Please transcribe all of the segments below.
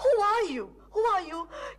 who are you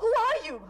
who are you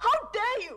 how dare you.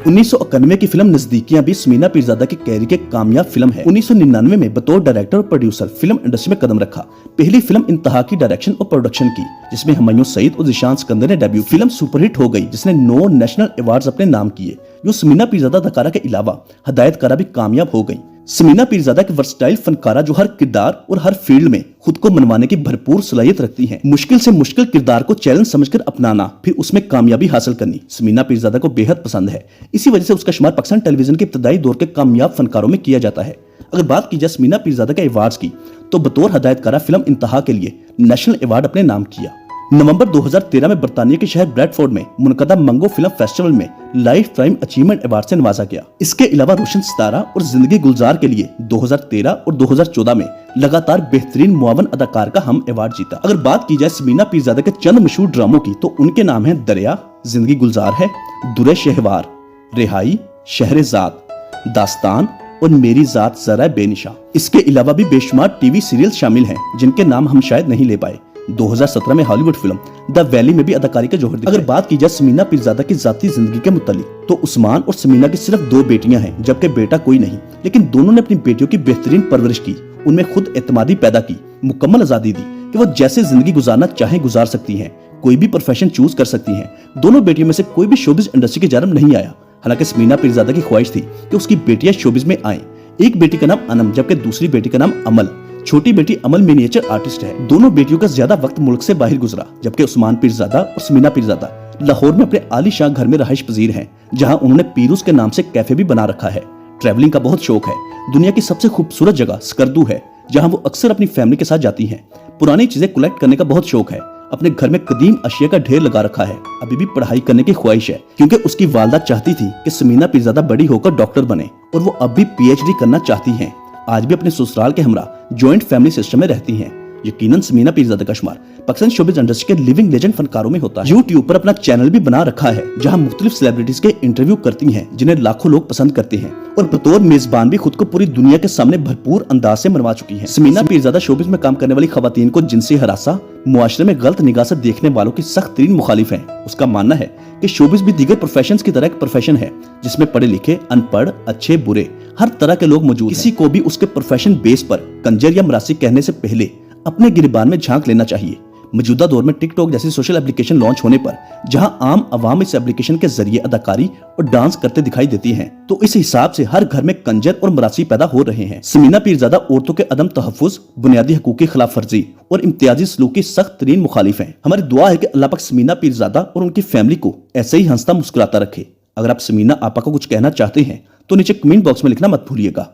1991 की film नजदीकियां भी समीना पीरजादा की career की कामयाब फिल्म है। 1999 में बतौर डायरेक्टर और प्रोड्यूसर फिल्म इंडस्ट्री में कदम रखा। पहली फिल्म इंतहा की डायरेक्शन और प्रोडक्शन की, जिसमें हुमायूं सईद और जिशान सिकंदर ने डेब्यू। फिल्म सुपरहिट हो गई, जिसने 9 नेशनल अवार्ड्स अपने नाम किए। यूं समीना पीरजादा अदाकारा के अलावा हदायतकारा भी कामयाब हो गई। समीना पीरजादा की वर्सटाइल फनकारा जो हर किरदार और हर फील्ड में खुद को मनवाने की भरपूर सलाहियत रखती हैं। मुश्किल से मुश्किल किरदार को चैलेंज समझकर अपनाना, फिर उसमें कामयाबी हासिल करनी समीना पीरजादा को बेहद पसंद है। इसी वजह से उसका शुमार पाकिस्तान टेलीविजन के इब्तदाई दौर के कामयाब फनकारों में किया जाता है। अगर बात की जाए समीना पीरजादा के अवार्ड्स की, तो बतौर हदायतकारा फिल्म इंतहा के लिए नेशनल अवार्ड अपने नाम किया। नवंबर 2013 में बर्तानिया के शहर ब्रैडफोर्ड में मुनक़दा मंगो फिल्म फेस्टिवल में लाइफ टाइम अचीवमेंट अवार्ड से नवाजा गया। इसके अलावा रोशन सितारा और जिंदगी गुलजार के लिए 2013 और 2014 में लगातार बेहतरीन मुआवन अदाकार का हम अवार्ड जीता। अगर बात की जाए समीना पीरजादा के चंद मशहूर ड्रामों की, तो उनके नाम है दरिया, जिंदगी गुलजार है, दुरे शहवार, रिहाई, शहरेजाद, दास्तान और मेरी जात जरा बेनिशा। इसके अलावा भी बेशुमार टीवी सीरियल शामिल हैं, जिनके नाम हम शायद नहीं ले पाए। 2017 में हॉलीवुड फिल्म द वैली में भी अदाकारी का जोहर दिखाया। अगर बात की जाए समीना पीरजादा की जाती जिंदगी के मुतालिक, तो उस्मान और समीना की सिर्फ 2 बेटियां हैं, जबकि बेटा कोई नहीं। लेकिन दोनों ने अपनी बेटियों की बेहतरीन परवरिश की, उनमें खुद एतमादी पैदा की, मुकम्मल आजादी दी कि वो जैसे जिंदगी गुजारना चाहे गुजार सकती हैं, कोई भी प्रोफेशन चूज कर सकती हैं। दोनों बेटियों में से कोई भी शोबिज इंडस्ट्री की जानब नहीं आया। हालांकि समीना पीरजादा की ख्वाहिश थी कि उसकी बेटियां शोबिज में आएं। एक बेटी का नाम अनम, जबकि दूसरी बेटी का नाम अमल। छोटी बेटी अमल मिनिएचर आर्टिस्ट है। दोनों बेटियों का ज्यादा वक्त मुल्क से बाहर गुजरा, जबकि उस्मान पीरजादा और समीना पीरजादा लाहौर में अपने आलीशान घर में रहाइश पजीर हैं, जहां उन्होंने पीरूज के नाम से कैफे भी बना रखा है। ट्रैवलिंग का बहुत शौक है। दुनिया की सबसे खूबसूरत जगह स्कर्दू है, जहां वो अक्सर अपनी फैमिली के साथ जाती हैं। पुरानी चीजें कलेक्ट करने का बहुत शौक है। अपने घर में कदीम अशिया का ढेर लगा रखा है। अभी भी पढ़ाई करने की ख्वाहिश है, क्योंकि उसकी वालदा चाहती थी कि समीना पीरजादा बड़ी होकर डॉक्टर बने, और वो अब भी PhD करना चाहती हैं। आज भी अपने ससुराल के हमरा जॉइंट फैमिली सिस्टम में रहती हैं। यकीनन समीना पीरजादा का शुमार पाकिस्तान शोबिज इंडस्ट्री के लिविंग लेजेंड फनकारों में होता है। YouTube पर अपना चैनल भी बना रखा है, जहां मुख्तलिफ सेलिब्रिटीज के इंटरव्यू करती हैं, जिन्हें लाखों लोग पसंद करते हैं, और बतौर मेजबान भी खुद को पूरी दुनिया के सामने भरपूर अंदाज से मनवा चुकी है। समीना पीरजादा शोबिज में काम करने वाली खवातीन को जिनसी हरासा, मुआशरे में गलत निगाह से देखने वालों की सख्त तरीन मुखालिफ है। उसका मानना है कि शोबिज भी दीगर प्रोफेशंस की तरह एक प्रोफेशन है, जिसमें पढ़े लिखे, अनपढ़, अच्छे बुरे हर तरह के लोग मौजूद हैं। किसी को भी उसके प्रोफेशन बेस पर कंजर या मरासी कहने से पहले अपने गिरबान में झांक लेना चाहिए। मौजूदा दौर में टिकटॉक जैसी सोशल एप्लीकेशन लॉन्च होने पर जहां आम आवाम इस एप्लीकेशन के जरिए अदाकारी और डांस करते दिखाई देती हैं, तो इस हिसाब से हर घर में कंजर और मरासी पैदा हो रहे हैं। समीना पीरजादा औरतों के अदम तहफ्फुज, बुनियादी हकूक की खिलाफ वर्जी और इम्तियाजी सलूक की सख्त तरीन मुखालिफ हैं। हमारी दुआ है कि अल्लाह पाक समीना पीरजादा और उनकी फैमिली को ऐसे ही हंसता मुस्कुराता रखे। अगर आप समीना आपा को कुछ कहना चाहते हैं, तो नीचे कमेंट बॉक्स में लिखना मत भूलिएगा।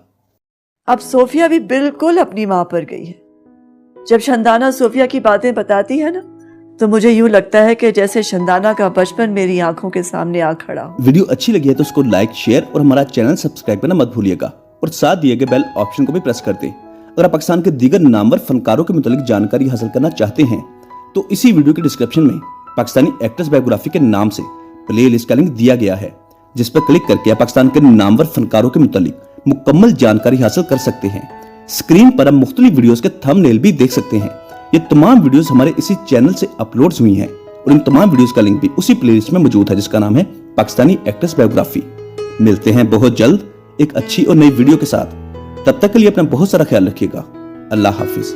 अब सोफिया भी बिल्कुल अपनी माँ पर गई है। जब शंदाना सोफिया की बातें बताती है ना, तो मुझे यूं लगता है कि जैसे शंदाना का बचपन मेरी आंखों के सामने आ खड़ा हो। वीडियो अच्छी लगी है तो उसको लाइक, शेयर और हमारा चैनल सब्सक्राइब करना मत भूलिएगा, और साथ दिए गए बेल ऑप्शन को भी प्रेस कर दें। अगर आप पाकिस्तान के दीगर नामवर फनकारों के मुतालिक जानकारी हासिल करना चाहते हैं, तो इसी वीडियो के डिस्क्रिप्शन में पाकिस्तानी एक्ट्रेस बायोग्राफी के नाम से प्ले लिस्ट का लिंक दिया गया है, जिस पर क्लिक करके आप पाकिस्तान के नामवर फनकारों के मुतालिक मुकम्मल जानकारी हासिल कर सकते हैं। स्क्रीन पर आप मुख्तलिफ वीडियोस के थंबनेल भी देख सकते हैं। ये तमाम वीडियोस हमारे इसी चैनल से अपलोड हुई हैं, और इन तमाम वीडियोस का लिंक भी उसी प्लेलिस्ट में मौजूद है, जिसका नाम है पाकिस्तानी एक्ट्रेस बायोग्राफी। मिलते हैं बहुत जल्द एक अच्छी और नई वीडियो के साथ। तब तक के लिए अपना बहुत सारा ख्याल रखिएगा। अल्लाह हाफिज।